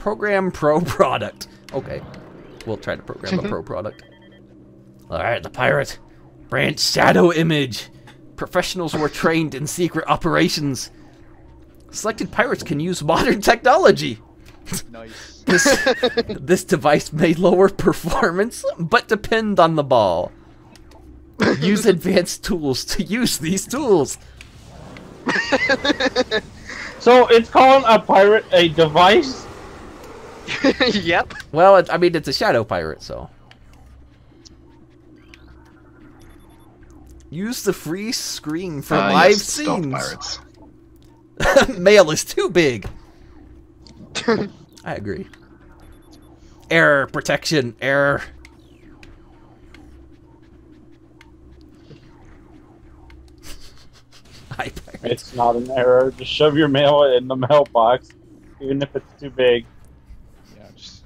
Program Pro product. Okay. We'll try to program a pro product. Alright, the pirate. Branch shadow image. Professionals who are trained in secret operations. Selected pirates can use modern technology. Nice. This device may lower performance, but depend on the ball. Use advanced tools to use these tools. So it's calling a pirate a device? Yep. Well, I mean, it's a shadow pirate, so. Use the free screen for live yes, stealth scenes. pirates. Mail is too big. I agree. Error protection. Error. Hi, pirates. It's not an error. Just shove your mail in the mailbox, even if it's too big. Yeah, just...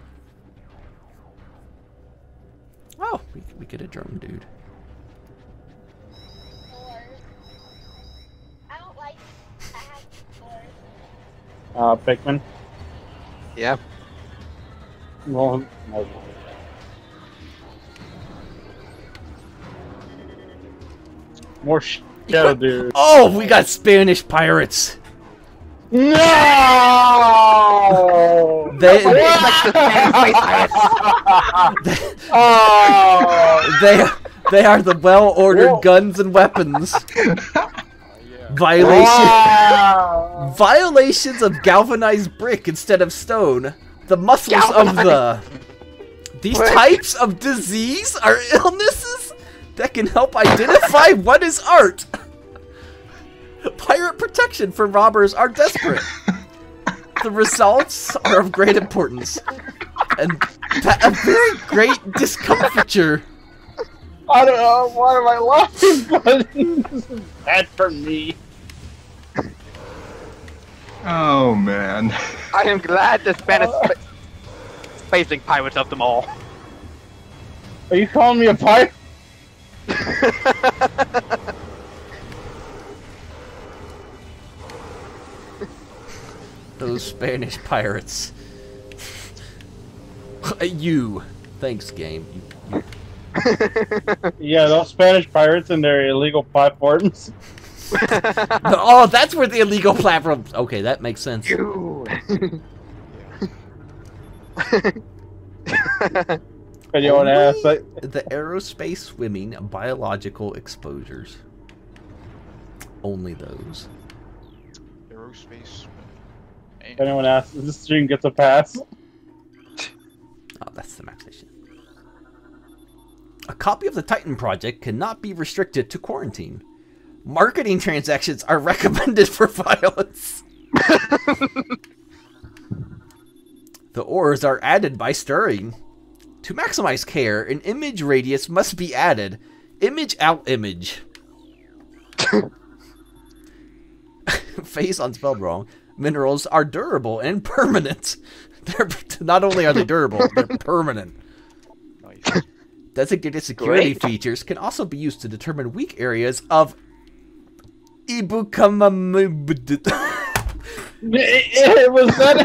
Oh, we get a drum, dude. I don't like Pikmin. Yeah. Well, no. More shadow dude. Oh, we got Spanish pirates. No! They Oh! they are the well-ordered Whoa. guns and weapons. Wow. Violations of galvanized brick instead of stone. The muscles of the... These types of disease are illnesses that can help identify what is art. Pirate protection for robbers are desperate. The results are of great importance. And a very great discomfiture. I don't know, why am I laughing, buddy? This is bad for me. Oh man. I am glad the Spanish spacing pirates of them all. Are you calling me a pirate? Those Spanish pirates. You. Thanks, game. You. Yeah, those Spanish pirates and their illegal platforms. Oh, that's where the illegal platforms. Okay, that makes sense. You. And you want to ask, like, The aerospace swimming biological exposures. Only those. Aerospace. if anyone asks, this stream gets a pass. Oh, that's the max station. A copy of the Titan project cannot be restricted to quarantine. Marketing transactions are recommended for violence. The ores are added by stirring. To maximize care, an image radius must be added. Image out image. Face unspelled wrong. Minerals are durable and permanent. They're not only are they durable, they're permanent. Nice. Designated security Great. features can also be used to determine weak areas of Ibuka It was that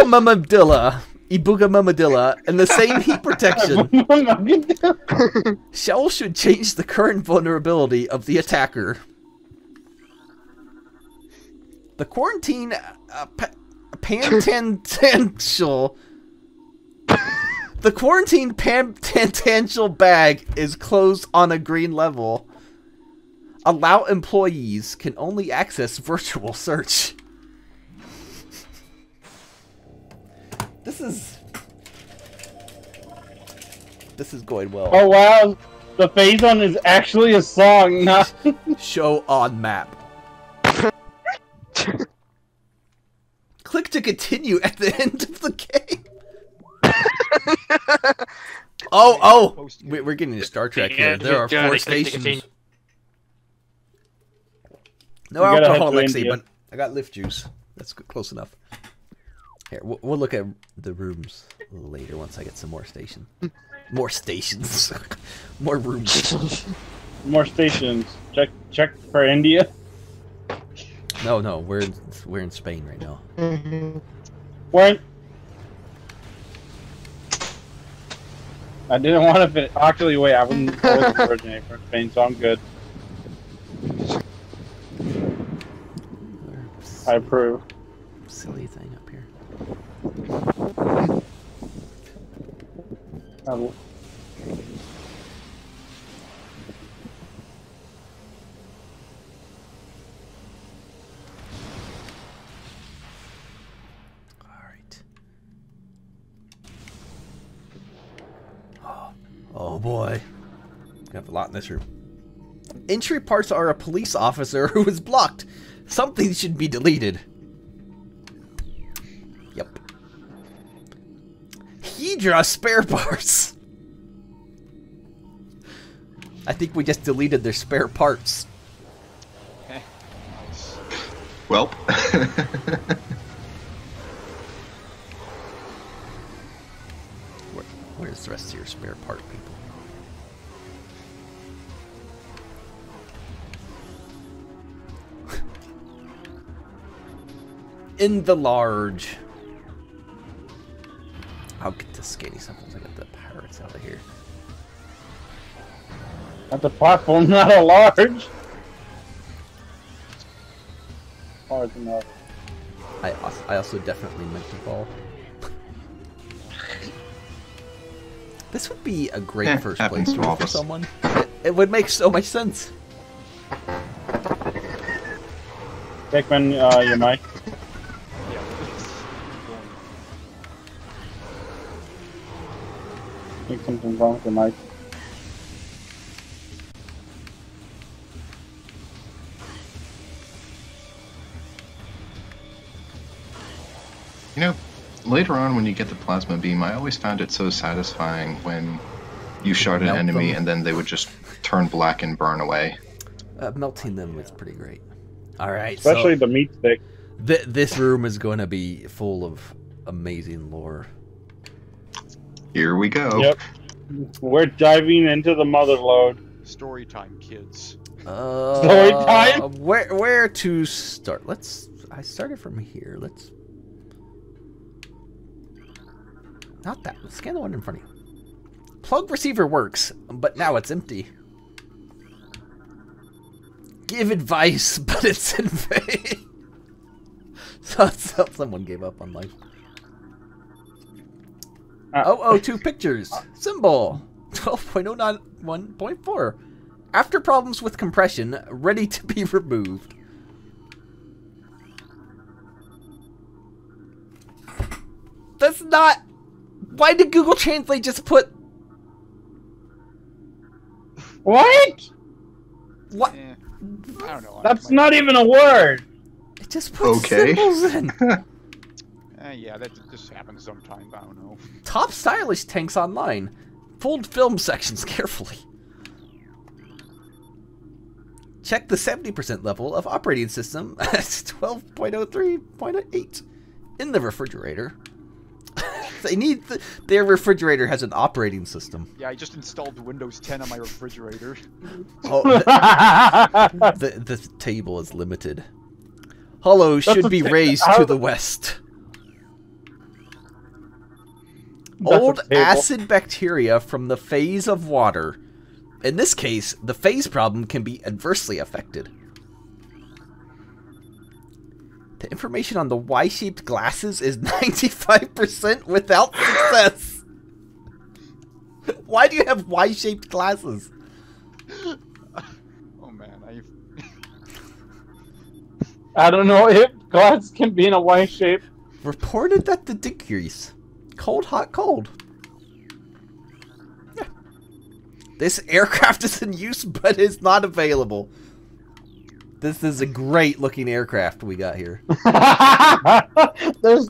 Mamadilla, and the same heat protection. Shell should change the current vulnerability of the attacker. The quarantine Pantangential. The quarantine Pantangential bag is closed on a green level. Allow employees can only access virtual search. This is going well. Oh wow, the phase one is actually a song, not Show on map. Click to continue at the end of the game. We're getting to Star Trek here. There are 4 stations. No You gotta head alcohol, to Lexi, India. but I got lift juice. That's close enough. Here, we'll look at the rooms later once I get some more station. More stations. More rooms. more stations. Check for India. No, we're in Spain right now. We're I didn't want to finish. Actually, wait, I wouldn't always originate from Spain, so I'm good. I approve. Silly thing up here. Oh boy. We have a lot in this room. Entry parts are a police officer who is blocked. Something should be deleted. Yep. Hedra spare parts. I think we just deleted their spare parts. Okay. Nice. Well. Where's the rest of your spare part, people? In the large. I'll get to skating sometimes. I got the pirates out of here. That's a platform, not a large. Large enough. I also definitely meant to fall. This would be a great first playthrough for someone. It would make so much sense. Dickman, your mic. Yeah. I think something's wrong with your mic. You know, later on when you get the plasma beam, I always found it so satisfying when you shot an enemy and then they would just turn black and burn away. Melting them was pretty great. Alright, Especially the meat stick. This room is going to be full of amazing lore. Here we go. Yep. We're diving into the mother load. Storytime, kids. Storytime? Where to start? I started from here. Not that. Let's scan the one in front of you. Plug receiver works, but now it's empty. Give advice, but it's in vain. So someone gave up on life. 002 pictures. Symbol. 12.091.4. After problems with compression, ready to be removed. That's not... Why did Google Translate just put... What? What? I don't know. That's not even a word. It just puts symbols in. Yeah, that just happens sometimes. I don't know. Top stylish tanks online. Fold film sections carefully. Check the 70% level of operating system at 12.03.8 in the refrigerator. They need their refrigerator has an operating system. Yeah, I just installed Windows 10 on my refrigerator. Oh, the table is limited. Hollow should be raised to the west. Old acid bacteria from the phase of water. In this case, the phase problem can be adversely affected. The information on the Y-shaped glasses is 95% without success. Why do you have Y-shaped glasses? Oh man, I don't know if glass can be in a Y shape. Reported that the decrease. Cold, hot, cold. Yeah. This aircraft is in use, but is not available. This is a great looking aircraft we got here. There's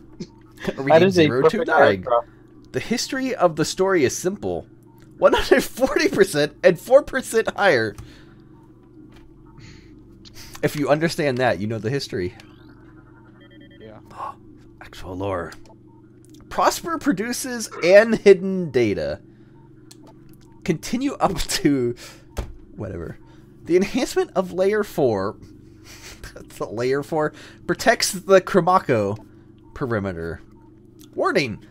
Reading 029. The history of the story is simple. 140% and 4% higher. If you understand that, you know the history. yeah. Actual lore. Prosper produces and hidden data. Continue up to... whatever. The enhancement of Layer 4... that's the Layer 4... protects the Chromako perimeter. Warning!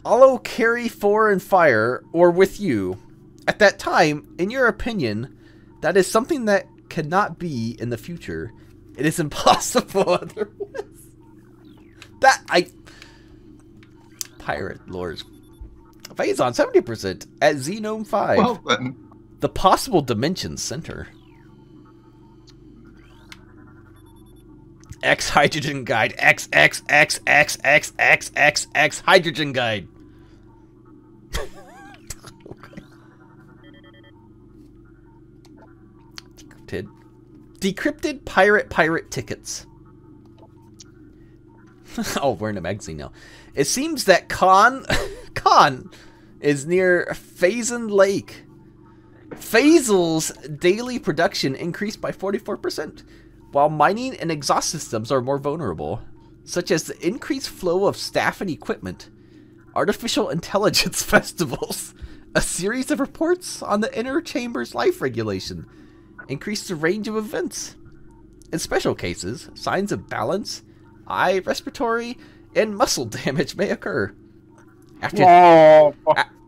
Allo carry for and fire, or with you. At that time, in your opinion, that is something that cannot be in the future. It is impossible otherwise. Pirate lords. Phazon 70% at Xenome 5. Well then. The possible dimensions center. X hydrogen guide. X hydrogen guide. Okay. Decrypted pirate tickets. Oh, we're in a magazine now. It seems that Khan is near Phazon Lake. Phazel's daily production increased by 44%, while mining and exhaust systems are more vulnerable, such as the increased flow of staff and equipment, artificial intelligence festivals, a series of reports on the inner chamber's life regulation, increased the range of events. In special cases, signs of balance, eye, respiratory, and muscle damage may occur.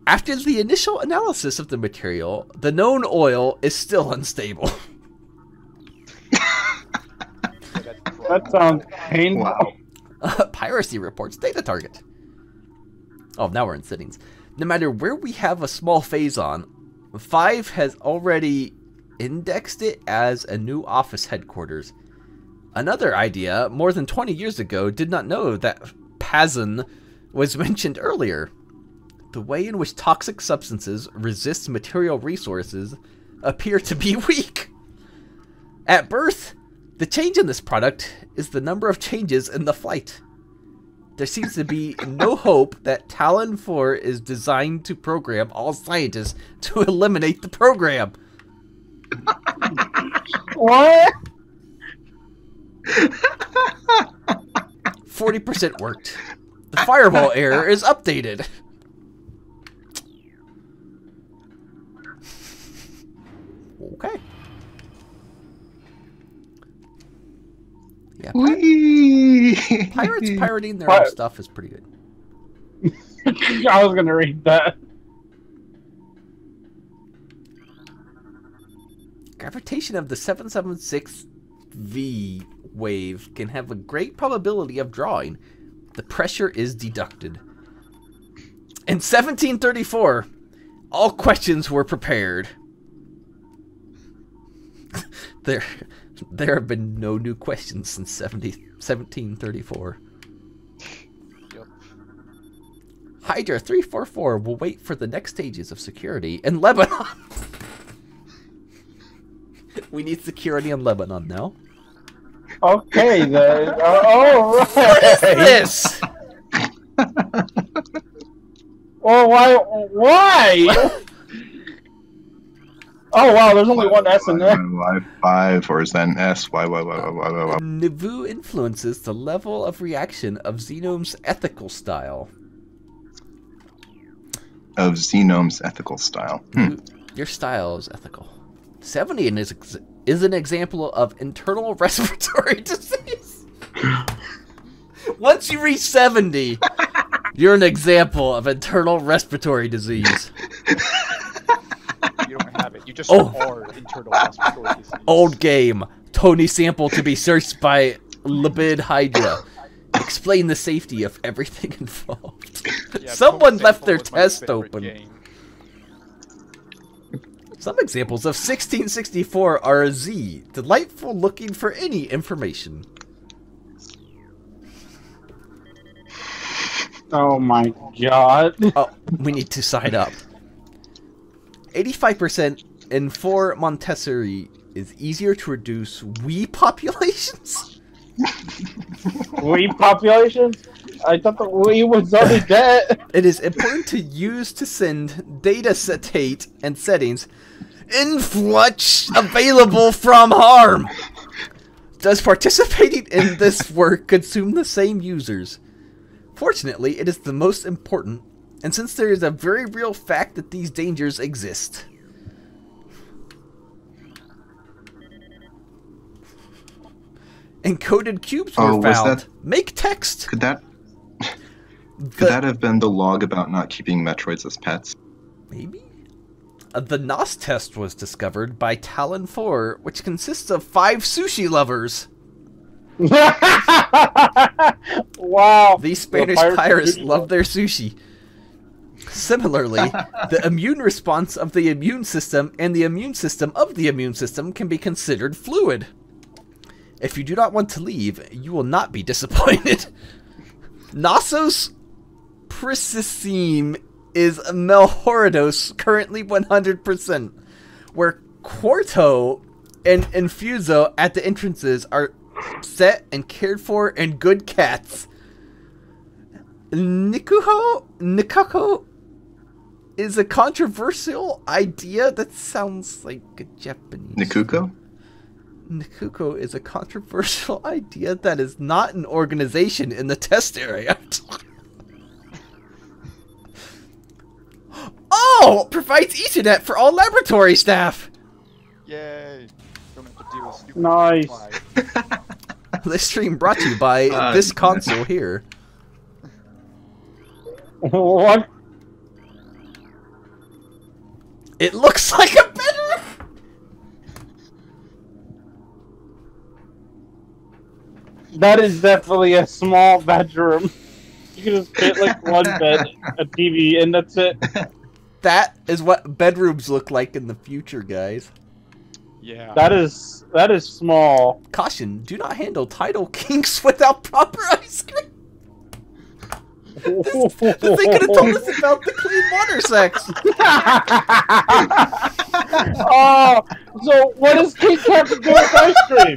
After the initial analysis of the material, the known oil is still unstable. That sounds painful. Wow. Piracy reports data target. Oh, now we're in settings. No matter where we have a small Phazon, 5 has already indexed it as a new office headquarters. Another idea, more than 20 years ago, did not know that Phazon was mentioned earlier. The way in which toxic substances resist material resources appear to be weak. At birth, the change in this product is the number of changes in the flight. There seems to be no hope that Talon 4 is designed to program all scientists to eliminate the program. What? 40% worked. The fireball error is updated. Okay. Yeah, pirates pirating their own stuff is pretty good. I was gonna read that. Gravitation of the 776V wave can have a great probability of drawing. The pressure is deducted. In 1734, all questions were prepared. There have been no new questions since 1734. Yep. Hydra 344 will wait for the next stages of security in Lebanon. We need security in Lebanon now. Okay, then. Oh, right. What is this? Well, why? Oh, wow, there's only one S in there. Y5, or is that an S? Y. Nivu influences the level of reaction of Xenome's ethical style. Of Xenome's ethical style. Your style is ethical. 70 is an example of internal respiratory disease. Once you reach 70, you're an example of internal respiratory disease. You don't have it. You just are internal respiratory disease. Old game. Tony sample to be searched by Libid Hydra. Explain the safety of everything involved. Yeah, Someone Tony left their Sample was my test favorite open. game. Some examples of 1664 are a Z, delightful looking for any information. Oh my god. Oh, we need to sign up. 85% in 4 Montessori is easier to reduce Wii populations. Wii populations? I thought the Wii was already dead. It is important to use to send data state and settings in flux available from harm. Does participating in this work consume the same users? Fortunately, it is the most important, and since there is a very real fact that these dangers exist. Encoded cubes were found. Make text. Could that? Could that have been the log about not keeping Metroids as pets? Maybe? The NOS test was discovered by Talon 4, which consists of 5 sushi lovers. Wow. These Spanish pirates love their sushi. Similarly, the immune response of the immune system and the immune system of the immune system can be considered fluid. If you do not want to leave, you will not be disappointed. Nossos Priscissime is Melhoridos, currently 100%, where Quarto and Infuso at the entrances are set and cared for and good cats. Nikako is a controversial idea that sounds like a Japanese. Nikuko? Nikuko is a controversial idea that is not an organization in the test area. Oh! Provides Ethernet for all laboratory staff! Yay! Don't have to deal with stupid Nice. Wi-Fi. This stream brought to you by this console here. What? It looks like a bedroom! That is definitely a small bedroom. You can just fit like one bed, a TV, and that's it. That is what bedrooms look like in the future, guys. Yeah. That is small. Caution, do not handle tidal kinks without proper ice cream. They could have told us about the clean water sex. Oh, so what does kink have to do with ice cream?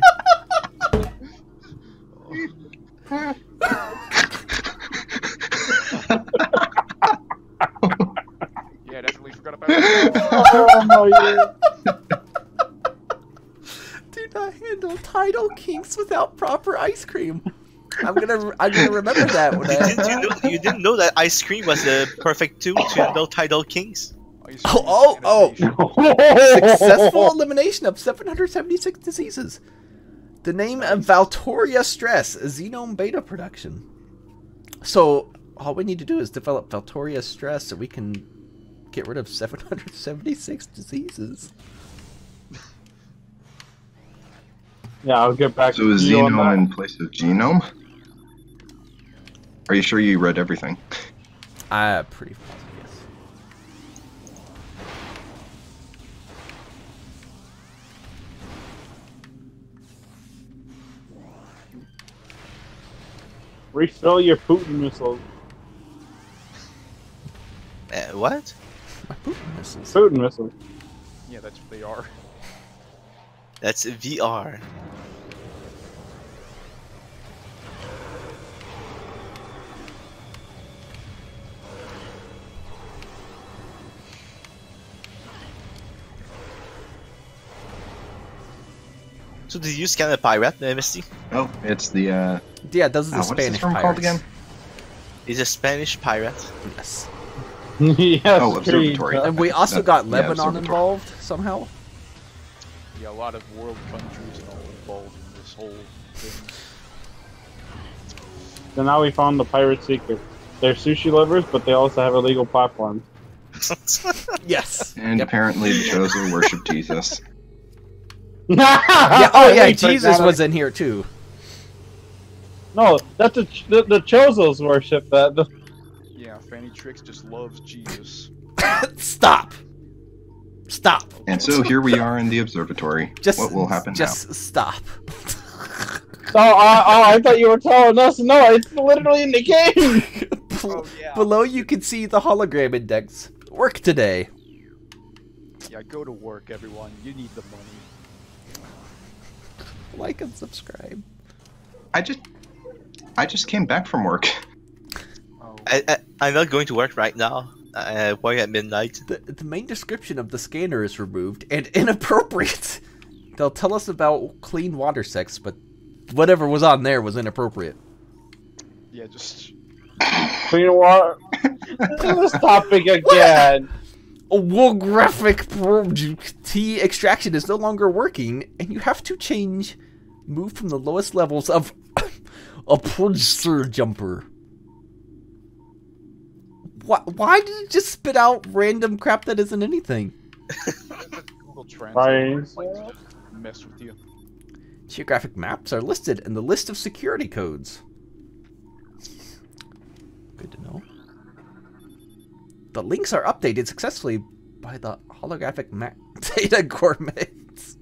Yeah, definitely forgot about that. Oh my god. Do not handle tidal kinks without proper ice cream. I'm gonna remember that when You didn't know that ice cream was the perfect tool to handle tidal kinks? Successful elimination of 776 diseases. The name of Valtoria Stress, a Xenome beta production. So all we need to do is develop Valtoria Stress so we can get rid of 776 diseases. Yeah, I'll get back So to is you on Xenome that. in place of Genome? Are you sure you read everything? Pretty positive, yes. Refill your Putin missiles. What? My Putin missiles. Putin missiles. Yeah, that's what they are. That's VR. So did you scan a pirate, Misty? Oh, it's the Yeah, those are the what's this Spanish room called pirates. again? He's a Spanish pirate. Yes. Yes, Oh, observatory. And we also That- got yeah, Lebanon observatory. involved somehow. Yeah, a lot of world countries and all involved in this whole thing. So now we found the pirate secret. They're sushi lovers, but they also have illegal platforms. Yes. And Yep. apparently the Chozo worship Jesus. Yeah, oh yeah, Jesus was in here too. No, that's the Chozos worship that. Yeah, Fanny Tricks just loves Jesus. Stop. Stop. And so here we are in the observatory. Just What will happen Just stop. I thought you were telling us. No, it's literally in the game. Oh, yeah. Below you can see the hologram index. Work today. Yeah, go to work, everyone. You need the money. Like and subscribe. I just came back from work. Oh, I'm not going to work right now. Work at midnight. The main description of the scanner is removed and inappropriate. They'll tell us about clean water sex, but whatever was on there was inappropriate. yeah, just... Clean water. This topic again. A wolgraphic T extraction is no longer working, and you have to move from the lowest levels of a producer jumper. Why did it just spit out random crap that isn't anything? Google Translate mess with you. Geographic maps are listed in the list of security codes. Good to know. The links are updated successfully by the holographic map data gourmets.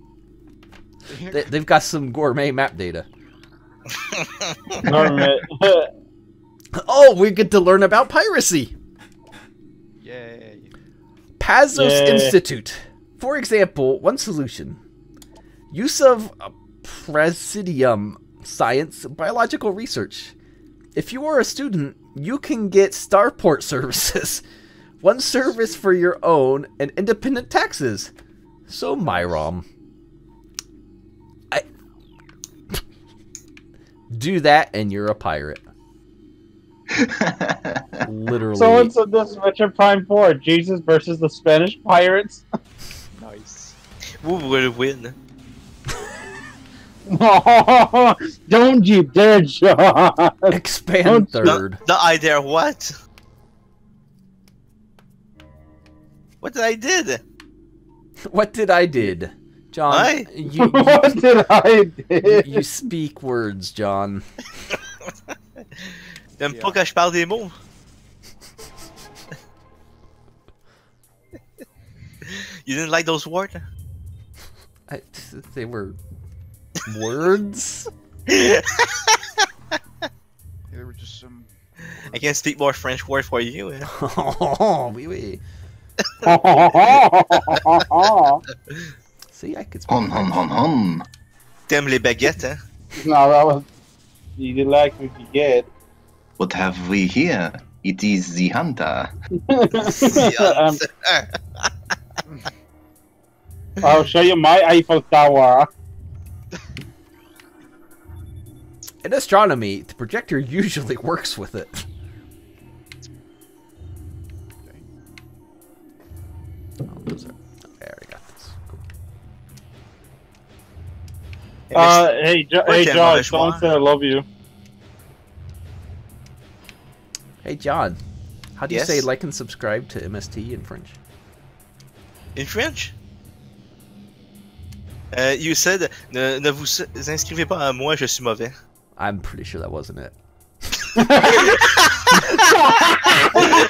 They've got some gourmet map data. Gourmet. Oh, we get to learn about piracy. Yay. Pazos Yay. Institute. For example, one solution. Use of Presidium science biological research. If you are a student, you can get starport services. One service for your own and independent taxes. So, Myrom. Do that and you're a pirate. Literally. Someone said this Metroid Prime 4, Jesus versus the Spanish pirates. Nice. Who will win? Don't you dare, John! Expand third. The idea what? What did I did? What did I did? John, Aye. What did I do? you speak words, John. T'aimes pas quand je parle des mots? You didn't like those words? They were words? They were just some. I can't speak more French word for you. Eh? Oh, oui, oui. See, I could speak. Hon, hon, hon, hon. T'aimes les baguettes, hein? No, that was. You did like what you get. What have we here? It is the hunter. I'll show you my Eiffel Tower. In astronomy, the projector usually works with it. Oh, those are... Okay, I already got this. Cool. Hey, John, someone said I love you. Hey, John. How do you Yes? say like and subscribe to MST in French? In French? You said, ne vous inscrivez pas à moi, je suis mauvais. I'm pretty sure that wasn't it.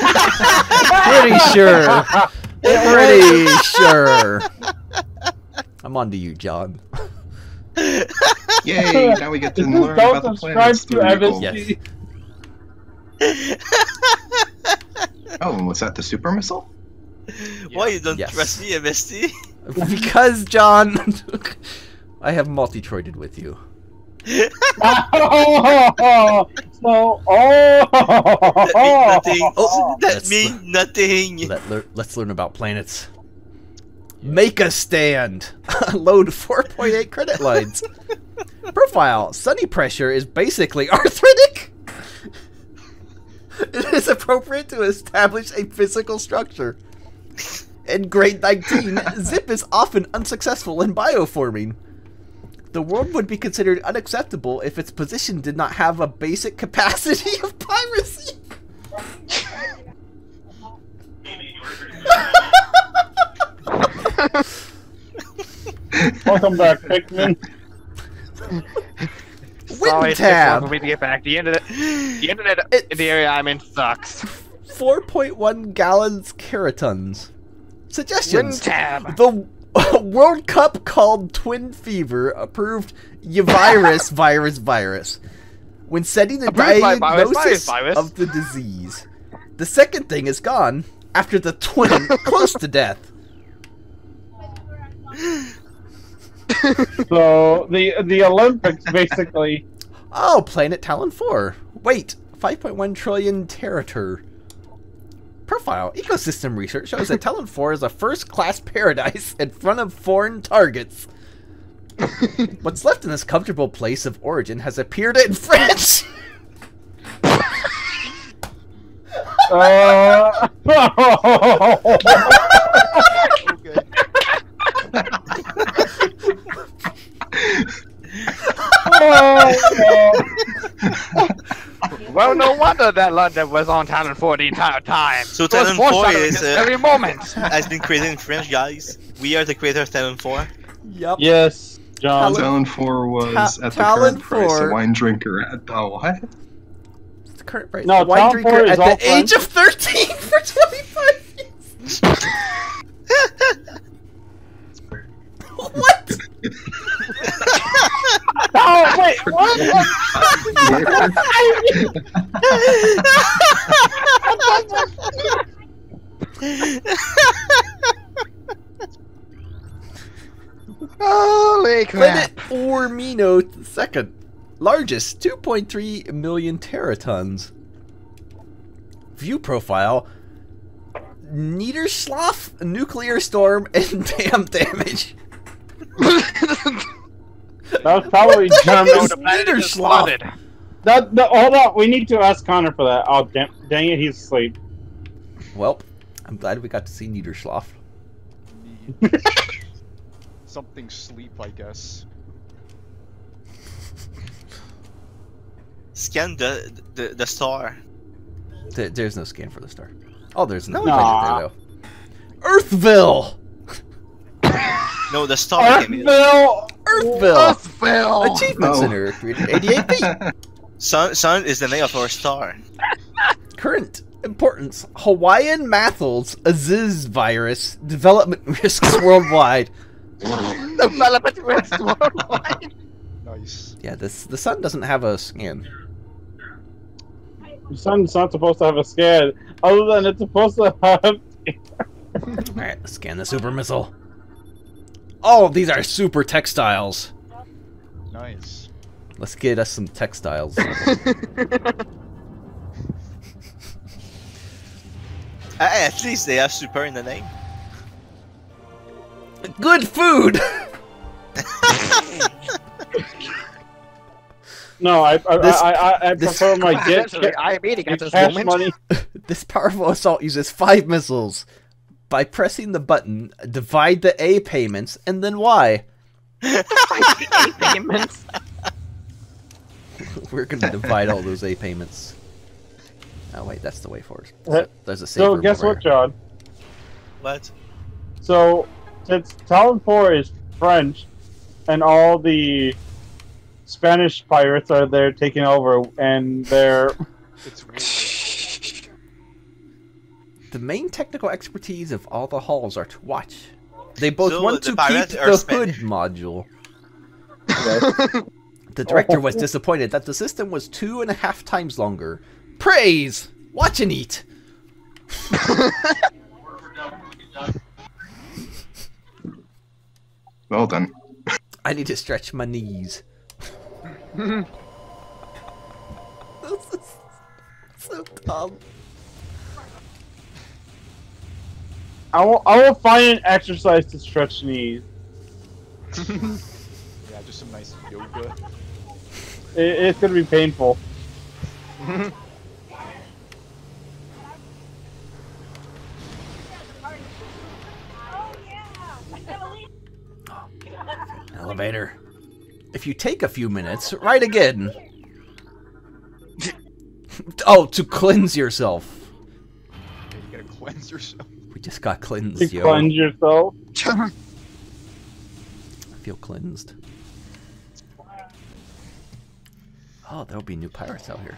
Pretty sure. Pretty sure. I'm on to you, John. Yay! Now we get to learn Don't about the subscribe planets to through MST. Eagle. Yes. Oh, and was that the super missile? Why you don't Yes. trust me, MST? Because, John, I have multi-troided with you. That means nothing. Let's learn about planets. Make a stand. Load 4.8 credit lines. Profile. Sunny pressure is basically arthritic. It is appropriate to establish a physical structure. In grade 19, Zip is often unsuccessful in bioforming. The world would be considered unacceptable if its position did not have a basic capacity of piracy. Welcome back, Pikmin. Sorry, it takes tab. long for me to get back. The internet It's- in the area I'm in sucks. 4.1 gallons caratons. Suggestions. tab. The World Cup called Twin Fever approved virus. When setting the Approved by diagnosis virus. of the disease. The second thing is gone after the twin close to death. So the Olympics basically. Oh, Planet Talon 4. Wait, 5.1 trillion teratur. Profile. Ecosystem research shows that Talon 4 is a first-class paradise in front of foreign targets. What's left in this comfortable place of origin has appeared in French. Well, Oh, no wonder that London was on Talon 4 the entire time. So It was Talon 4 foreshadowing is this every moment. has been created in French, guys. We are the creator of Talon 4. Yep. Yes, John. Talon 4 was at the Talon current price 4. a wine drinker at the what? It's the current price. No, A wine Talon drinker 4 is at all the age of 13 for 25 years. What? Oh, wait, what? Holy Planet crap. Ormino II. Largest, 2.3 million teratons. View profile. Niederschlaf, nuclear storm, and dam damage. That was probably What the heck German. is The planet is Niederschlaf? flooded. Hold on, we need to ask Connor for that. Oh, dang it, he's asleep. Well, I'm glad we got to see Niederschlaf. Something sleep, I guess. Scan the star. There's no scan for the star. Oh, there's no. Nah. There though. Earthville. No, the star came in. Earthville! Earthville. Earthville. Achievement Oh. Center created 88 feet. Sun is the name of our star. Current importance: Hawaiian Mathals Aziz virus development risks worldwide. Development risks worldwide. Nice. Yeah, the sun doesn't have a scan. The sun's not supposed to have a scan, other than it's supposed to have. All right, let's scan the super missile. Oh, these are super textiles. Nice. Let's get us some textiles. At least they have super in the name. Good food. No, I this- prefer my Essentially, I am eating at this cash moment. money. This powerful assault uses 5 missiles. By pressing the button, divide the A payments, and then Y. Payments. We're gonna divide all those A payments. Oh wait, that's the way forward. Uh, There's a save So room guess over what, here. John? What? So since Talon 4 is French, and all the Spanish pirates are there taking over, and they're It's weird. The main technical expertise of all the halls are to watch. They both So want the to keep pirates are the hood Spanish? module. The director was disappointed that the system was 2.5 times longer. Praise! Watch and eat! Well done. I need to stretch my knees. This is so dumb. I will find an exercise to stretch knees. Yeah, just some nice yoga. It's gonna be painful. Elevator. If you take a few minutes, right again. Oh, to cleanse yourself. Yeah, you gotta cleanse yourself. We just got To cleansed, yo. cleanse yourself. I feel cleansed. Oh, there'll be new pirates out here.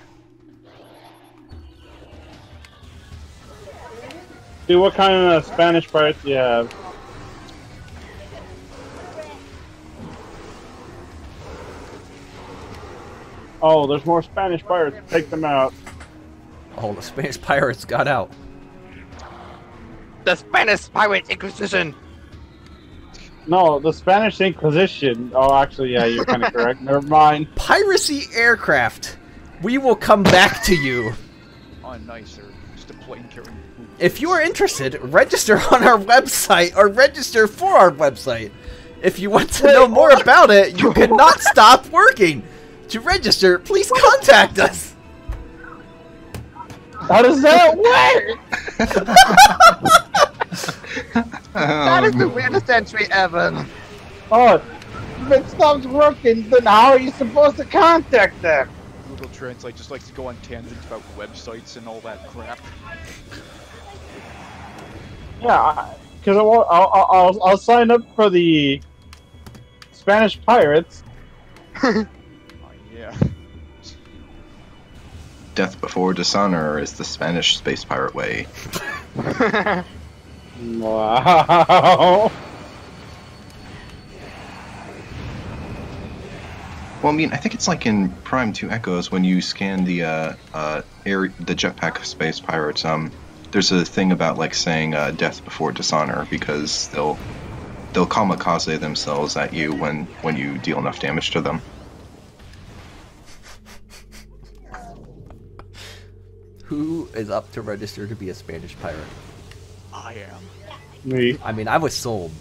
See what kind of Spanish pirates you have. Oh, there's more Spanish pirates. Take them out. Oh, the Spanish pirates got out. The Spanish Pirate Inquisition. No, the Spanish Inquisition. Oh, actually, yeah, you're kind of correct. Never mind. Piracy aircraft. We will come back to you. Oh, nice. Or just a plane carrying food. If you are interested, register on our website or register for our website. If you want to know more about it, you cannot stop working. To register, please contact us. How does that work? That is the weirdest entry ever. Oh, if it stops working, then how are you supposed to contact them? Google Translate just likes to go on tangents about websites and all that crap. Yeah, because I'll sign up for the Spanish pirates. Yeah. Death before dishonor is the Spanish space pirate way. Wow. Well, I mean, I think it's like in Prime 2 Echoes when you scan the jetpack space pirates. There's a thing about like saying death before dishonor because they'll kamikaze themselves at you when you deal enough damage to them. Who is up to register to be a Spanish pirate? I am. Me. I mean, I was sold.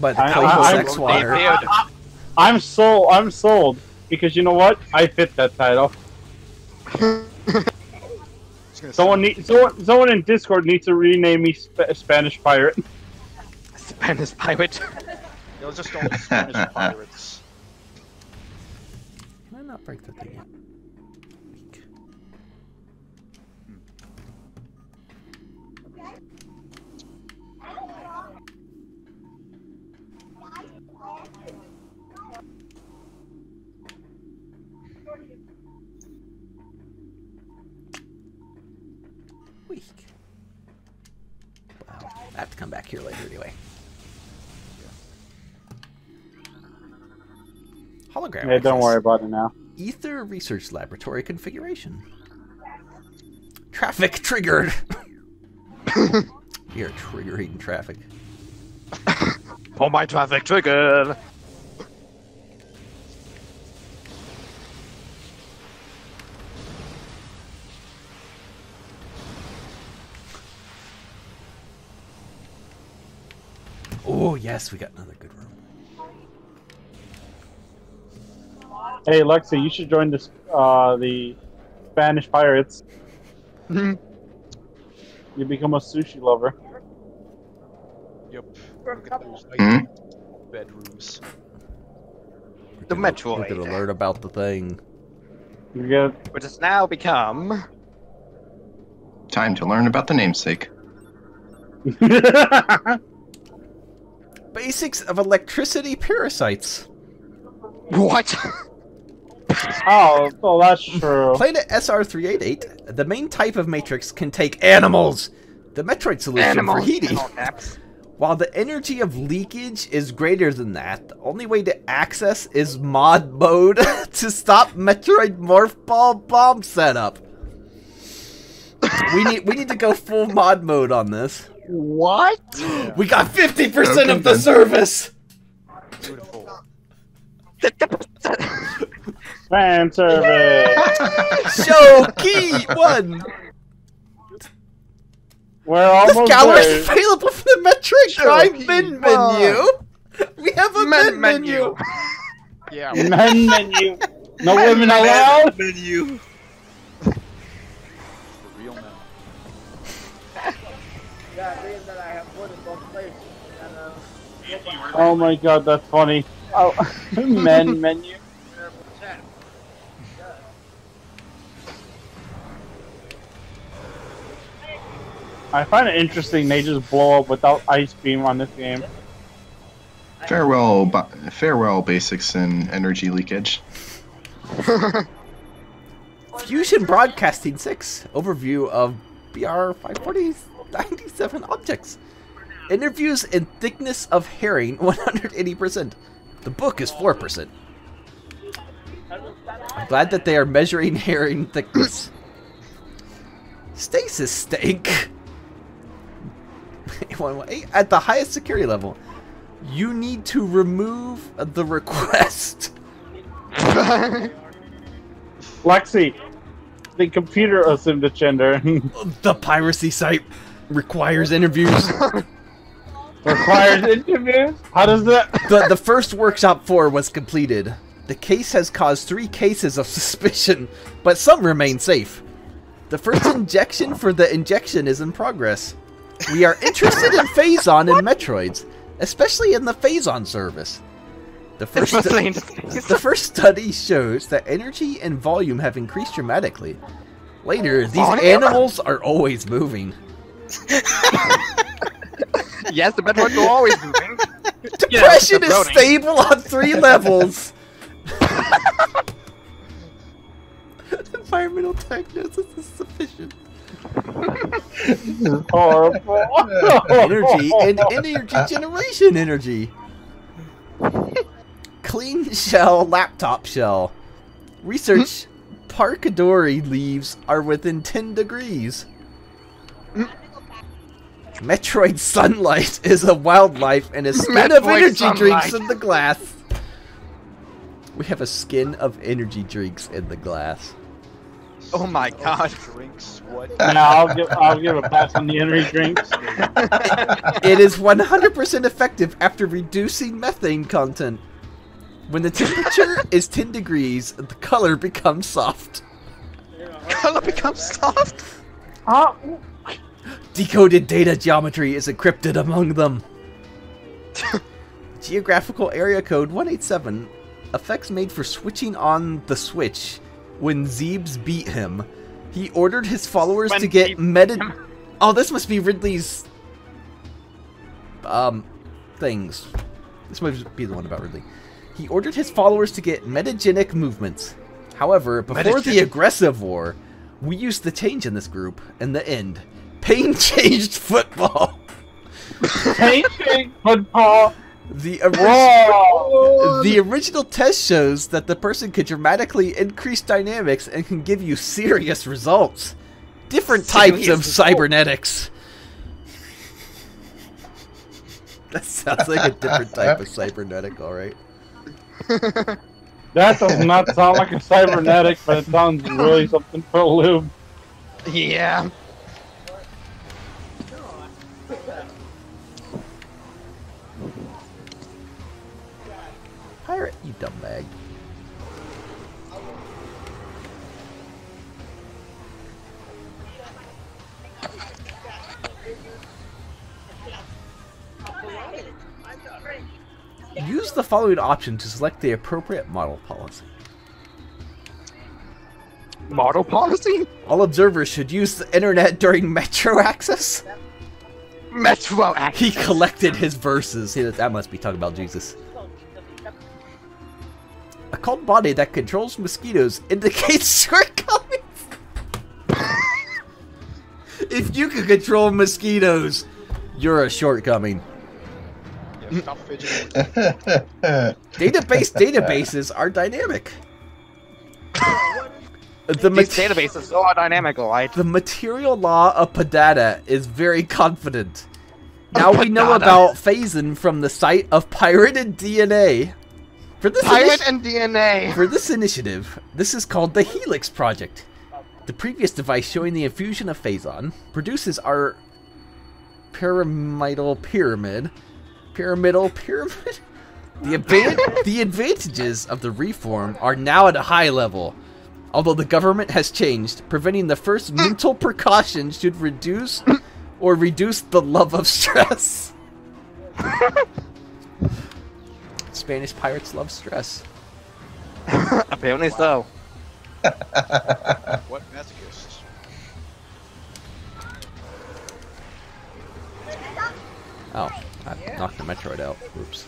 But the I'm- sex water. I'm sold because you know what? I fit that title. Someone in Discord needs to rename me Spanish pirate. Spanish pirate. It was just all the Spanish pirates. Can I not break the thing yet? Weak. Weak. Wow. I have to come back here later anyway. Hologram. Yeah, don't access. worry about it now. Ether Research Laboratory configuration. Traffic triggered. You're triggering traffic. Oh, my traffic triggered. Oh yes, we got another good room. Hey, Lexi, you should join this the Spanish pirates. You become a sushi lover. Yep. Look at those nice bedrooms. The We're gonna Metroid, learn about the thing. You get which has now become Time to learn about the namesake. Basics of electricity parasites. what? Oh, well, that's true. Planet SR388, the main type of matrix can take animals. The Metroid solution for heating. all caps. While the energy of leakage is greater than that, the only way to access is mod mode to stop Metroid Morph Ball bomb setup. We need to go full mod mode on this. What? We got 50% Okay, of the then. service. Beautiful. Fan service. Show key 1. We're This almost gallery there. is available from the Metroid Prime bin menu. We have a Men bin menu. Yeah. Men menu. No women allowed. Menu. For real now. Oh my god, that's funny. Oh, men menu. I find it interesting they just blow up without ice beam on this game. Farewell basics in energy leakage. Fusion Broadcasting 6. Overview of BR 54097 objects. Interviews in thickness of herring 180%. The book is 4%. I'm glad that they are measuring herring thickness. Stasis Stake. 118. At the highest security level, you need to remove the request. Lexi, the computer assumed a gender. The piracy site requires interviews. Requires interviews? How does that? The first workshop 4 was completed. The case has caused 3 cases of suspicion, but some remain safe. The first injection for the injection is in progress. We are interested in Phazon and Metroids, especially in the Phazon service. The first study shows that energy and volume have increased dramatically. Later, these animals are always moving. Yes, the Metroids are always moving. Depression is stable on 3 levels. Environmental diagnosis is sufficient. Horrible. Energy and energy generation energy. Clean shell, laptop shell. Research Parkadori leaves are within 10 degrees. Metroid Sunlight is a wildlife and a skin of energy drinks in the glass. We have a skin of energy drinks in the glass. Oh my god. Drinks, what? Now I'll give a pass on the energy drinks. It is 100% effective after reducing methane content. When the temperature is 10 degrees, the color becomes soft. Color becomes soft? Decoded data geometry is encrypted among them. Geographical area code 187. Effects made for switching on the switch when Zeebs beat him. He ordered his followers to get Oh, this must be Ridley's things. This must be the one about Ridley. He ordered his followers to get metagenic movements. However, before the aggressive war, we used the change in this group. In the end, Pain changed football. Pain changed football. The original test shows that the person could dramatically increase dynamics and can give you serious results. Different types of cybernetics. That sounds like a different type of cybernetic, alright. That does not sound like a cybernetic, but it sounds really something for a lube. Yeah. Pirate, you dumb bag. Use the following option to select the appropriate model policy. Model policy? All observers should use the internet during Metro access. Metro access. He collected his verses. That must be talking about Jesus. A cold body that controls mosquitoes indicates shortcomings. If you can control mosquitoes, you're a shortcoming. Yeah, stop fidgeting. Databases are dynamic. These databases so are dynamic, alright? The material law of Padata is very confident. Now we know about phasing from the site of pirated DNA. For this DNA. For this initiative, this is called the Helix Project. The previous device showing the infusion of phazon produces our pyramidal pyramid. The advantages of the reform are now at a high level. Although the government has changed, preventing the first mental precaution should reduce the love of stress. Spanish pirates love stress. Apparently so. What masochists? Oh, I knocked the Metroid out. Oops.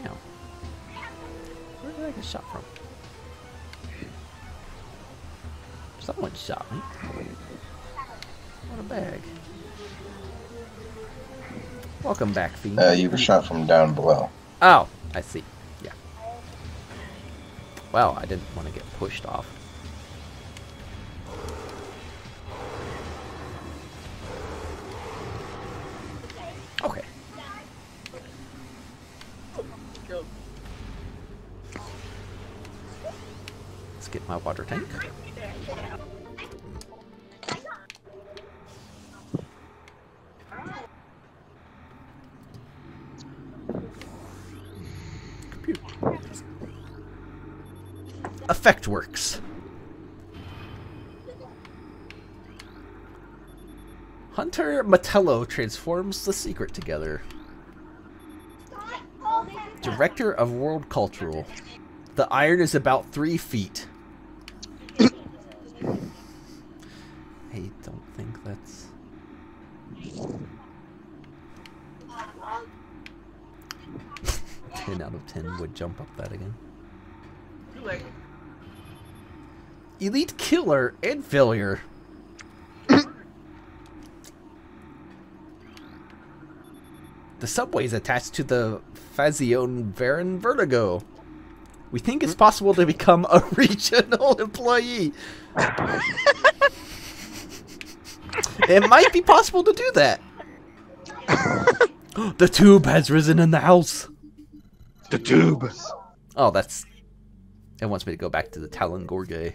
Damn. Where did I get shot from? Someone shot me. What a bag. Welcome back, Fiend. You were shot from down below. Oh, I see. Yeah. Well, I didn't want to get pushed off. Okay. Let's get my water tank. Effect works. Hunter Matello transforms the secret together. Director of World Cultural. The iron is about 3 feet. I don't think that's... 10 out of 10 would jump up that again. Elite killer and failure. The subway is attached to the Fazione Varan Vertigo. We think it's possible to become a regional employee. It might be possible to do that. The tube has risen in the house. The tube. Oh, that's... It wants me to go back to the Talon Gorge.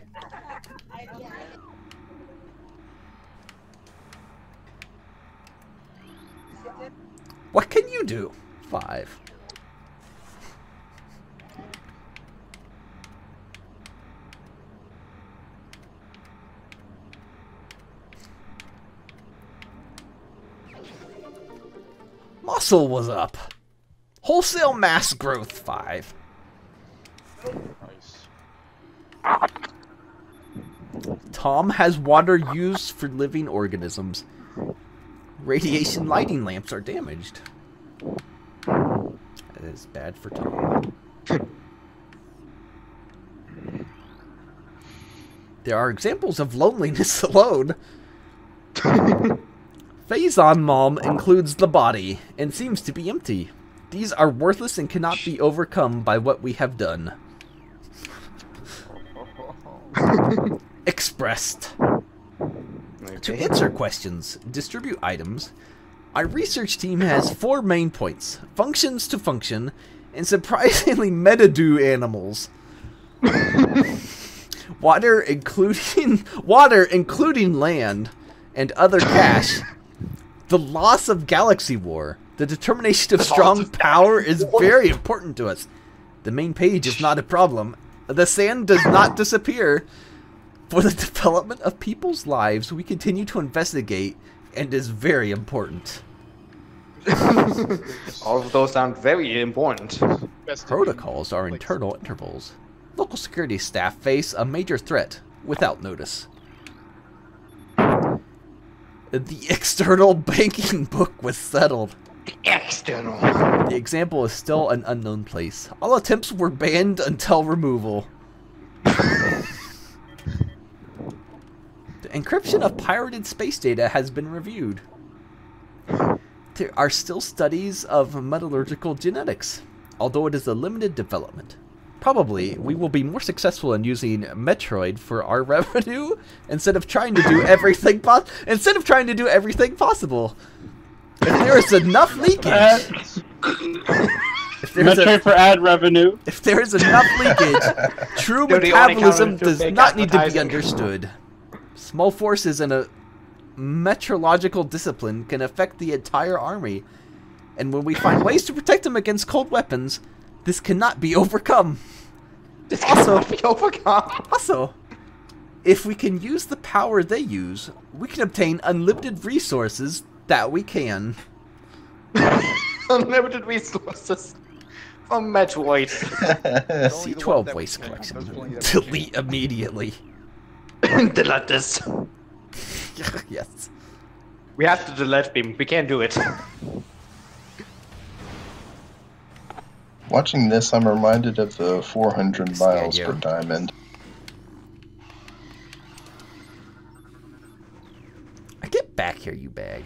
What can you do? 5. Muscle was up. Wholesale mass growth 5. Nice. Tom has water used for living organisms. Radiation lighting lamps are damaged. That is bad for Tom. There are examples of loneliness alone. Phazon Mom includes the body and seems to be empty. These are worthless and cannot be overcome by what we have done. Expressed. To answer questions, distribute items, our research team has 4 main points: functions to function, and surprisingly meta-do animals. Water including land, and other cash. The loss of Galaxy War. The determination of strong power is very important to us. The main page is not a problem. The sand does not disappear. For the development of people's lives, we continue to investigate and is very important. All of those sound very important. Best Protocols are internal intervals. Local security staff face a major threat without notice. The external banking book was settled. External. The example is still an unknown place. All attempts were banned until removal. The encryption of pirated space data has been reviewed. There are still studies of metallurgical genetics, although it is a limited development. Probably, we will be more successful in using Metroid for our revenue instead of trying to do everything possible. If there is enough leakage, Metroid for ad revenue. if there is enough leakage, true They're the only metabolism counter to does big not need to be advertising. understood. Small forces in a meteorological discipline can affect the entire army, and when we find ways to protect them against cold weapons, this cannot be overcome. This Also- cannot be overcome. Also, if we can use the power they use, we can obtain unlimited resources that we can. Unlimited resources from Metroid. Only the one C12 that we waste can. collection. That's only that we can. Delete immediately. Delete this. Yes. We have to delete him. We can't do it. Watching this, I'm reminded of the 400 miles Yeah, per yeah. diamond. Get back here, you bag.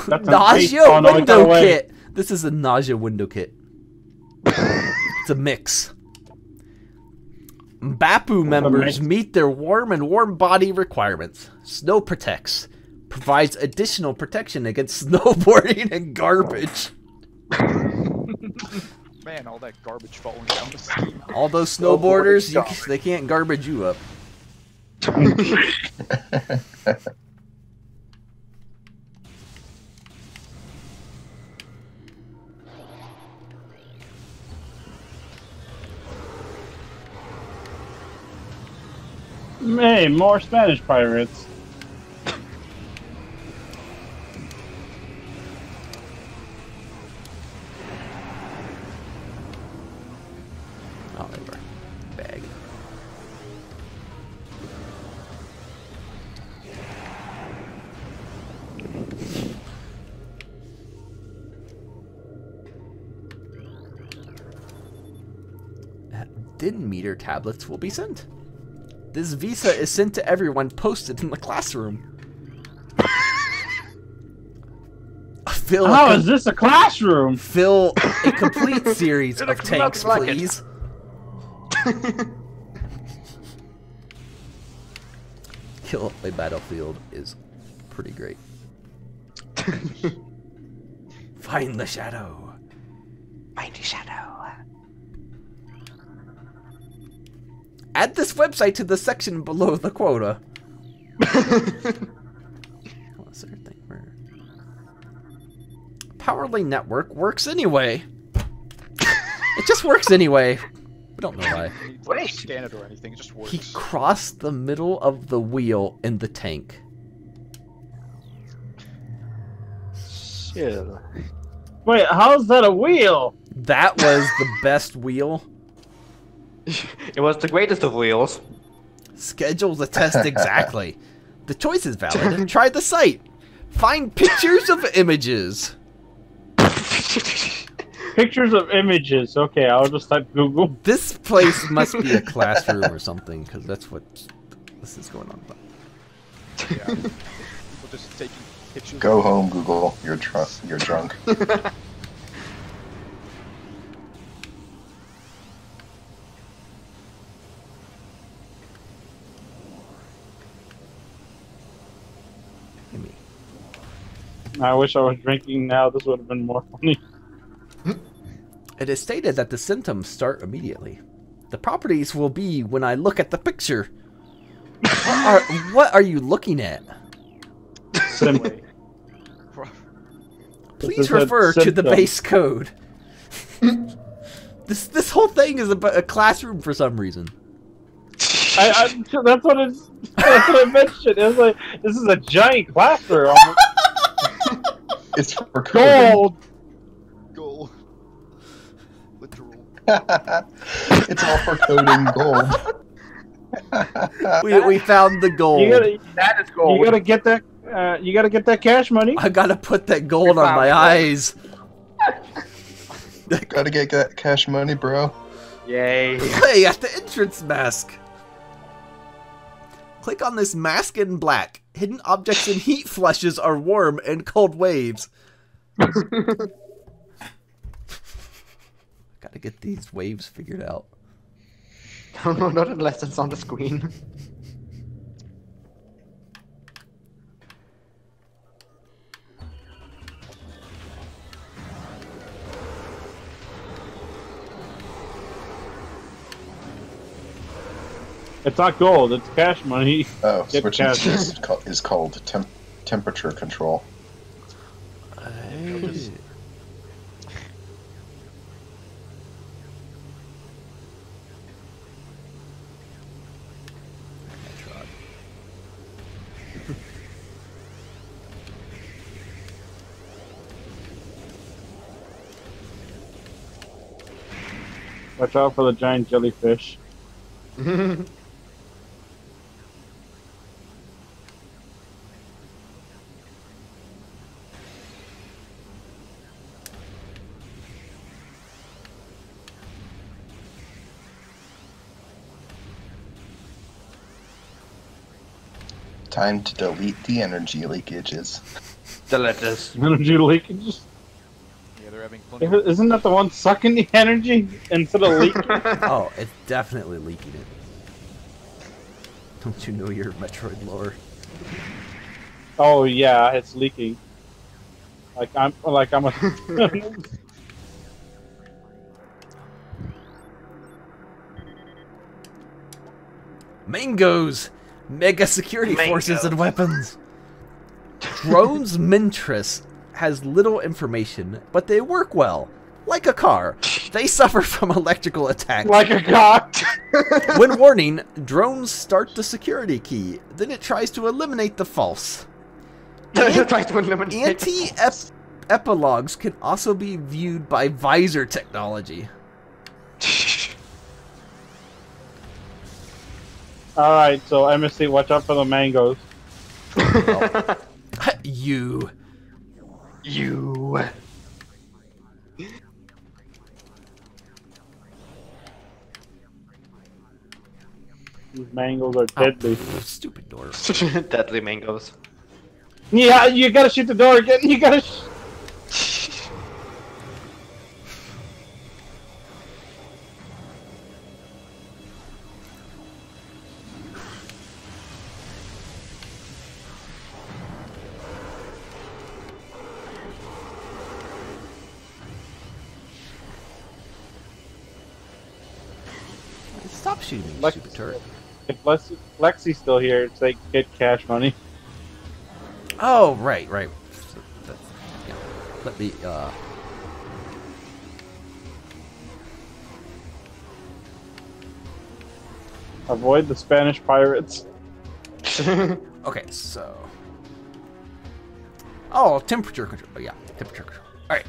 That's a Nausea face on the window way. kit. This is a nausea window kit. It's a mix. Bapu members mix. meet their warm body requirements. Snow protects. Provides additional protection against snowboarding and garbage. Man, all that garbage falling down the street. All those snowboarders, they can't garbage you up. Hey, more Spanish pirates. Oh, they were. Bag. DIN meter tablets will be sent. This visa is sent to everyone posted in the classroom. How is this a classroom? Fill a complete series of tanks, please. Kill a battlefield is pretty great. Find the shadow. Find the shadow. Add this website to the section below the quota. What's there thing where? Powerlane network works anyway. It just works anyway. We don't know why. You don't scan it or anything, it just works. He crossed the middle of the wheel in the tank. Chill. Wait, how's that a wheel? That was the best wheel. It was the greatest of wheels. Schedule the test exactly. The choice is valid. Try the site. Find pictures of images. Pictures of images. Okay, I'll just type Google. This place must be a classroom or something, because that's what this is going on. Yeah. People just taking pictures. Go home, Google. You're drunk. I wish I was drinking now. This would have been more funny. It is stated that the symptoms start immediately. The properties will be when I look at the picture. What are you looking at? Simply. Please refer to the base code. This whole thing is a classroom for some reason. That's what it's. That's what I mentioned. It was like this is a giant classroom. It's for coding. Gold. Gold. Literal. It's all for coding gold. We found the gold. That is gold. You gotta get that. You gotta get that cash money. I gotta put that gold on my eyes. Gotta get that cash money, bro. Yay. Hey, at the entrance mask. Click on this mask in black. Hidden objects and heat flushes are warm and cold waves. Gotta get these waves figured out. No, not unless it's on the screen. It's not gold. It's cash money. Oh, Get switching cash. is called temperature control. Watch out for the giant jellyfish. Time to delete the energy leakages. Delicious. Energy leakage. Yeah, they're having plenty. Isn't that the one sucking the energy instead of leaking? Oh, it's definitely leaking it. Don't you know your Metroid lore? Oh yeah, it's leaking. Like I'm a. Mangoes! Mega security forces and weapons! Drones Mintris has little information, but they work well. Like a car, they suffer from electrical attacks. Like a cock. When warning, drones start the security key. Then it tries to eliminate the false. Tries to eliminate. Anti-epilogues can also be viewed by visor technology. Alright, so MSC, watch out for the mangoes. You. These mangoes are deadly. Stupid door. Deadly mangoes. Yeah, you gotta shoot the door again. You gotta. Stop shooting me, stupid turret. If Lexi's still here, it's like get cash money. Oh, right. So yeah. Let me, Avoid the Spanish pirates. Okay, so... Oh, temperature control. Oh, yeah, temperature control. Alright.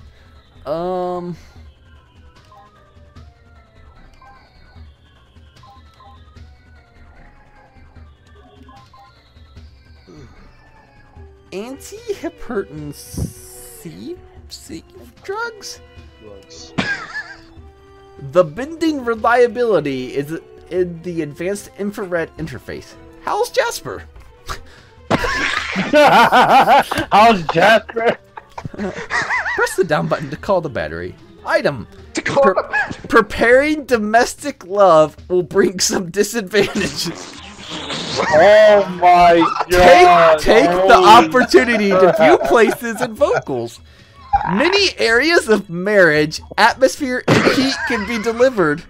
Antihypertensive drugs? The bending reliability is in the advanced infrared interface. How's Jasper? How's Jasper? Press the down button to call the battery. Item. Preparing domestic love will bring some disadvantages. Oh my god! Take the opportunity to view places and vocals. Many areas of marriage, atmosphere, and heat can be delivered.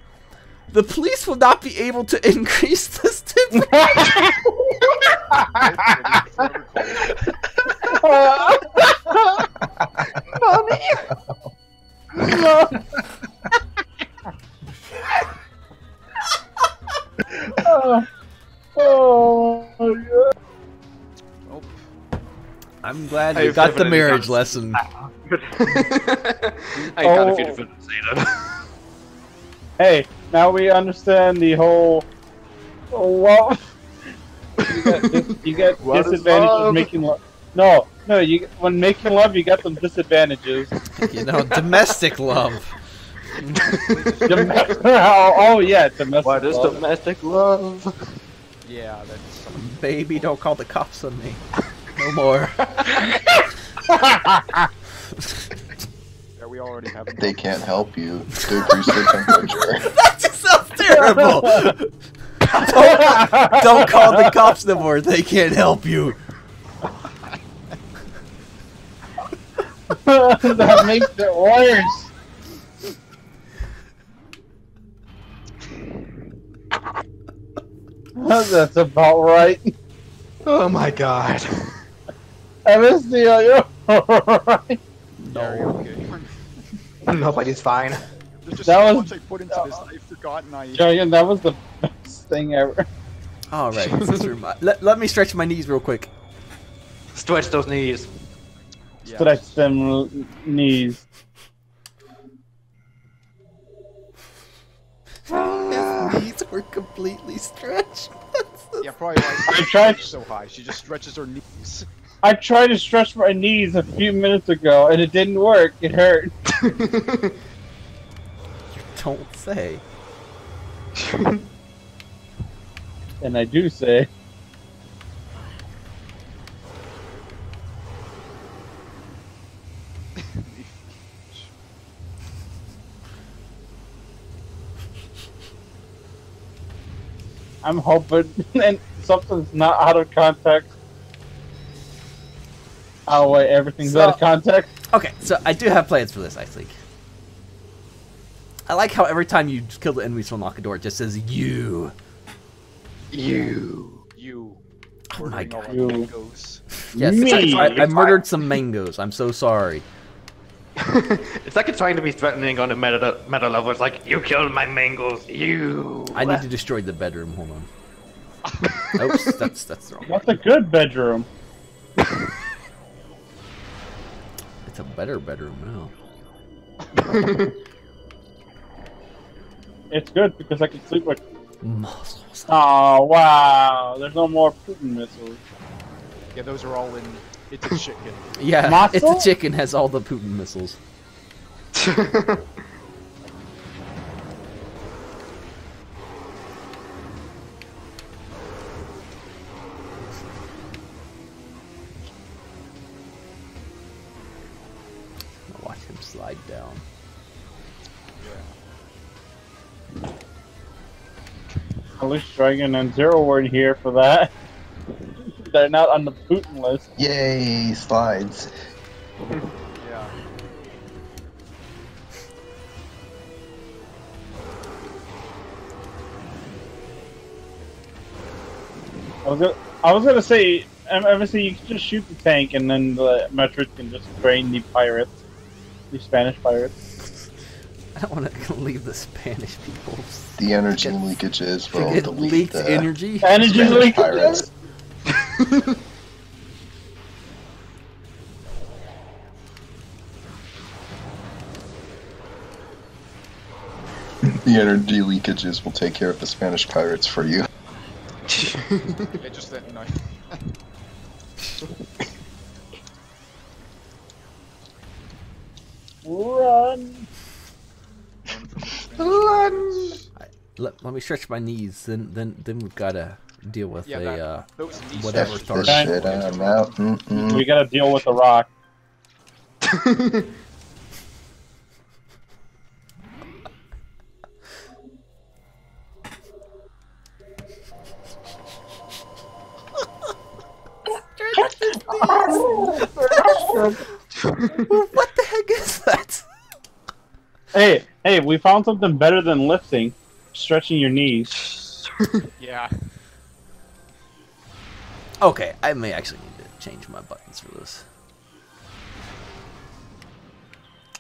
The police will not be able to increase this temperature. Oh my god. I'm glad you got the marriage lesson. I got a feeling to say that. Hey, now we understand the whole love. You get disadvantages making love. No, when making love, you got some disadvantages. You know, domestic love. Oh yeah, domestic. What is love. domestic love? Yeah, that's. Baby, don't call the cops on me. No more. Yeah, we already have. They can't help you. They increase their temperature. That just sounds terrible. Don't call the cops no more. They can't help you. That makes it worse. That's about right. Oh my god. MSD, are you alright? Yeah, you're okay. Nobody's fine. There's just That so was- much I put into this. I've forgotten I. Julian, that was the best thing ever. All right, let me stretch my knees real quick. Stretch those knees. Yeah. Stretch them knees. His knees were completely stretched. Yeah, probably why I tried- she's so high. She just stretches her knees. I tried to stretch my knees a few minutes ago, and it didn't work. It hurt. Don't say. And I do say. I'm hoping and something's not out of context. Oh wait, everything's out of context. Okay, so I do have plans for this Ice League. I like how every time you kill the enemies from unlock a door, it just says you. You. Oh my Ordering all god. our You. mangoes. Yes, Me. I murdered some mangoes. I'm so sorry. It's like it's trying to be threatening on a meta level. It's like, you killed my mangoes, you. I need to destroy the bedroom. Hold on. Oops, that's the wrong one. What's a good bedroom? It's a better bedroom now. It's good because I can sleep with. Muscles. Oh wow! There's no more Putin missiles. Yeah, those are all in. It's a chicken. Yeah, Muscle? it's a chicken has all the Putin missiles. Watch him slide down. At least Dragon and Zero weren't here for that. They're not on the Putin list. Yay, slides. Yeah. I was gonna say, obviously you can just shoot the tank and then the Metroid can just drain the pirates, the Spanish pirates. I don't want to leave the Spanish people. The energy leakages will It delete leaked the energy. Energy Spanish leak. pirates. The energy leakages will take care of the Spanish pirates for you. Yeah, just that. No. Run! Let me stretch my knees. Then we've gotta deal with Yeah, those knees whatever This started. shit I'm out. We gotta deal with the rock. What the heck is that? Hey, we found something better than lifting. Stretching your knees. Yeah. Okay, I may actually need to change my buttons for this.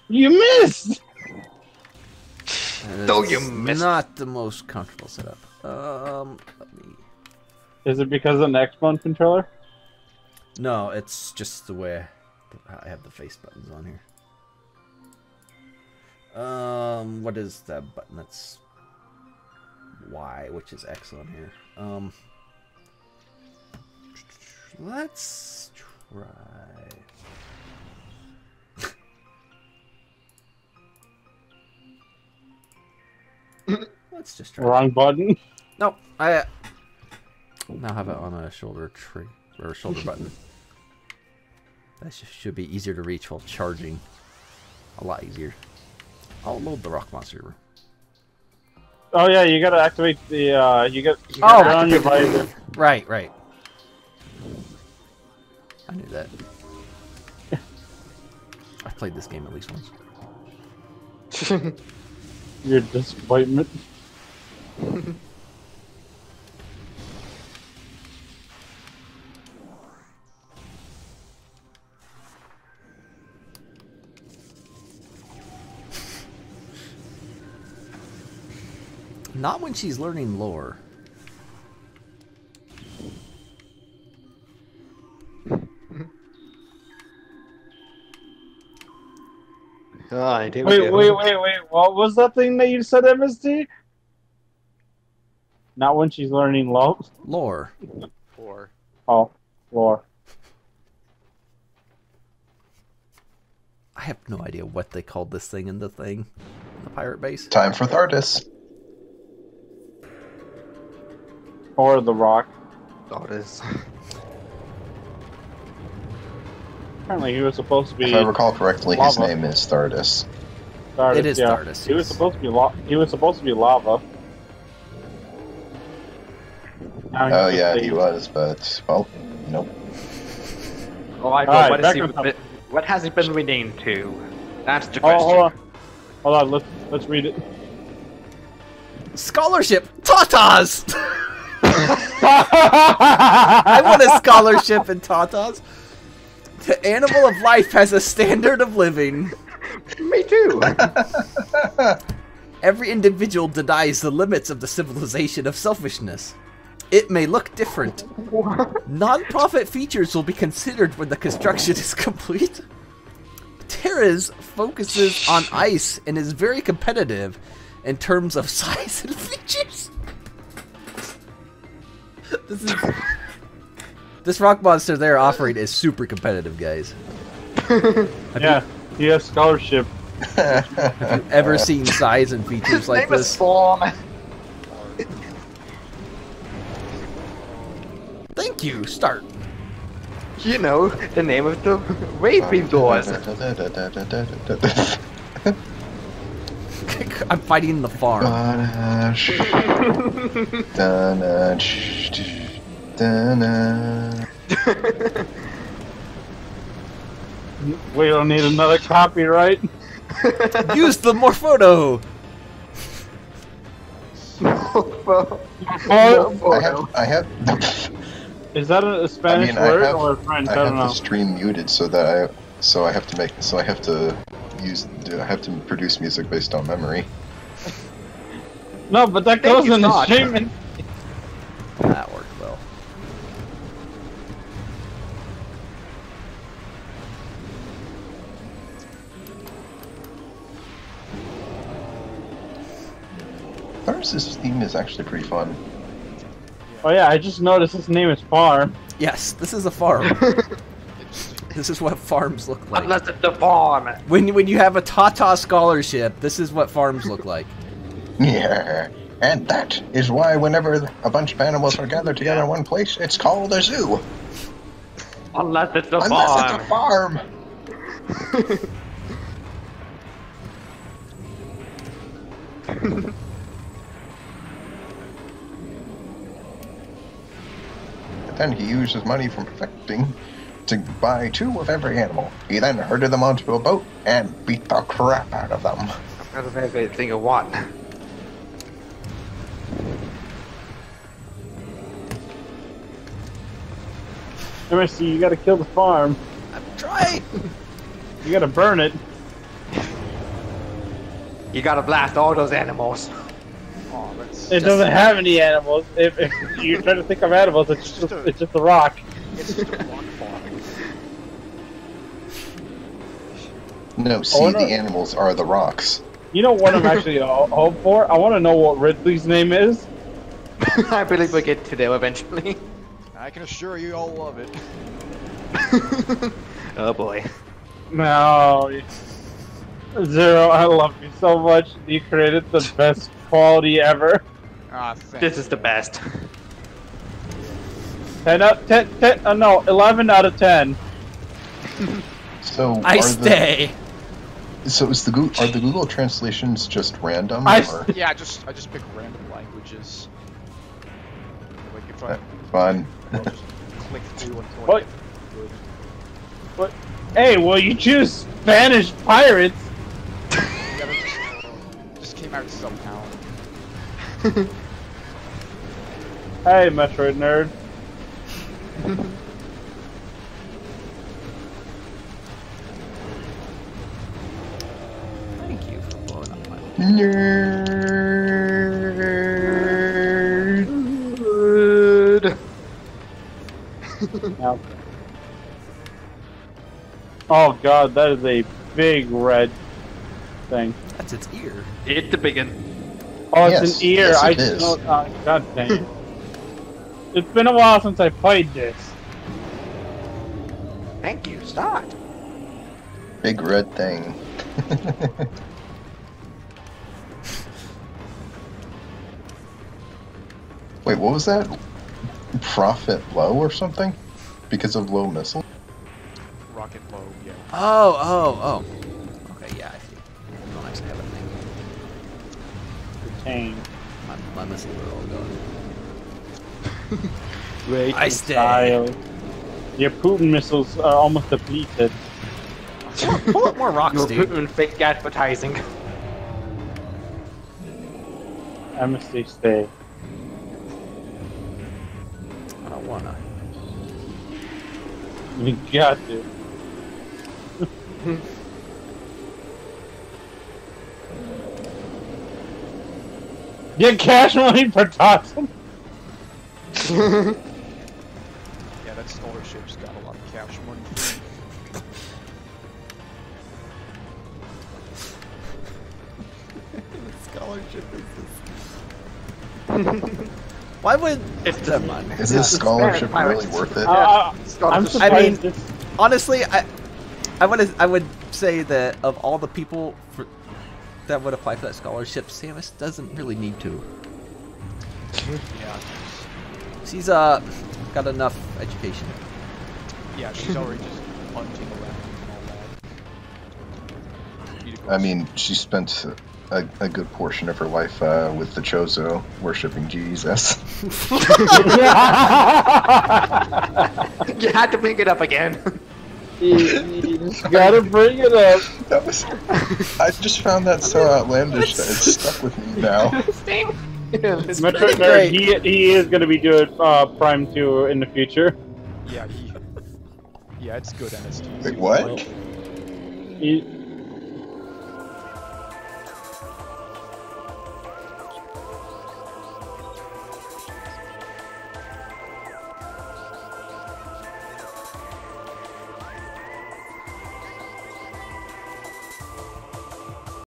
You missed! No, you It's missed. not the most comfortable setup. Let me... Is it because of an Xbox controller? No, it's just the way I have the face buttons on here. What is that button? That's Y, which is X on here. Let's try. Let's just try. Wrong button. Nope, I now have it on a shoulder tree or shoulder button. That should be easier to reach while charging. A lot easier. I'll load the rock monster. Oh yeah, you gotta activate the you got Oh, on your visor. Right. I knew that. I've played this game at least once. Your disappointment. Not when she's learning lore. Wait. What was that thing that you said, MST? Not when she's learning love. Lore. Or Oh, lore. I have no idea what they called this thing in the pirate base. Time for Thardis. Or the rock. Oh, it is. Apparently he was supposed to be. If I recall correctly, his lava. name is Thardis. Thardis, It is yeah. Thardis, He was yes. supposed to be he was supposed to be lava. Now Oh he's yeah, just he a- was, but well, nope. Oh, I know. Alright, What, back is on he, top. what has he been renamed to? That's the Oh, question. hold on. Let's read it. Scholarship! Tatas! I want a scholarship in Tatas. The animal of life has a standard of living. too. Every individual denies the limits of the civilization of selfishness. It may look different. Non-profit features will be considered when the construction is complete. Terra's focuses on ice and is very competitive in terms of size and features. This rock monster they're offering is super competitive, guys. Yeah, he has scholarship. Have you ever seen size and features like Name is this? Form. Thank you. Start. You know the name of the raping doors. I'm fighting the farm. We don't need another copyright. Use the Morphoto. I have. Is that a Spanish word or a French? I don't know. I have the stream muted so that I have to produce music based on memory. No, but that goes in the stream. And... That worked well. Tatas' theme is actually pretty fun. Oh yeah, I just noticed his name is Farm. Yes, this is a farm. This is what farms look like. Unless it's the farm. When you have a Tata scholarship, this is what farms look like. Yeah, and that is why whenever a bunch of animals are gathered together in one place, it's called a zoo. Unless it's the Unless it's a farm. farm. Then he used his money from perfecting to buy 2 of every animal. He then herded them onto a boat and beat the crap out of them. That's a very good thing of one. MSC, you gotta kill the farm. I'm trying. You gotta burn it. You gotta blast all those animals. Oh, that's It doesn't have any animals. If you're trying to think of animals, it's just a rock. it's just a rock farm. No, see, the animals are the rocks. You know what I'm actually hoping for? I want to know what Ridley's name is. I believe we'll get to there eventually. I can assure you all love it. Oh boy. No. Zero, I love you so much. You created the best quality ever. Ah, thanks. This is the best. 11 out of 10. So I stay. So are the Google translations just random? Yeah, I just pick random languages. Like if I Fun. I'll just click through until What? I get good. What? Hey, well, you choose Spanish pirates. Yeah, that just came out somehow. Hey, Metroid nerd. Thank you for blowing up my. Nerd. Oh god, that is a big red thing. That's its ear. It's the big one. Oh, it's Yes, an ear. yes, I it just is. know. God dang it. It's been a while since I played this. Thank you. Start. Big red thing. Wait, what was that? Profit low or something? Because of low missile? Rocket low, yeah. Oh. Okay, yeah, I see. I don't actually have a thing. Retain. My missiles are all gone. Great I stay. style. Your Putin missiles are almost depleted. Pull up more rocks, You're dude. putting fake advertising. I must stay. I don't wanna. You got to. Get cash money for Tatas. Yeah, that scholarship's got a lot of cash money. Scholarship is this? Why would It's the money. Is this scholarship really worth it? I'm surprised. I mean, it's- honestly, I would say that of all the people that would apply for that scholarship, Samus doesn't really need to. Yeah. She's got enough education. Yeah, she's already just hunting around and all that. I mean, she spent a good portion of her life with the Chozo, worshipping Jesus. You had to bring it up again. You just gotta bring it up. That was. I just found that so outlandish that it's stuck with me now. Metroid Nerd, he is gonna be doing Prime 2 in the future. Yeah, yeah, it's good, NST. Wait, what? He,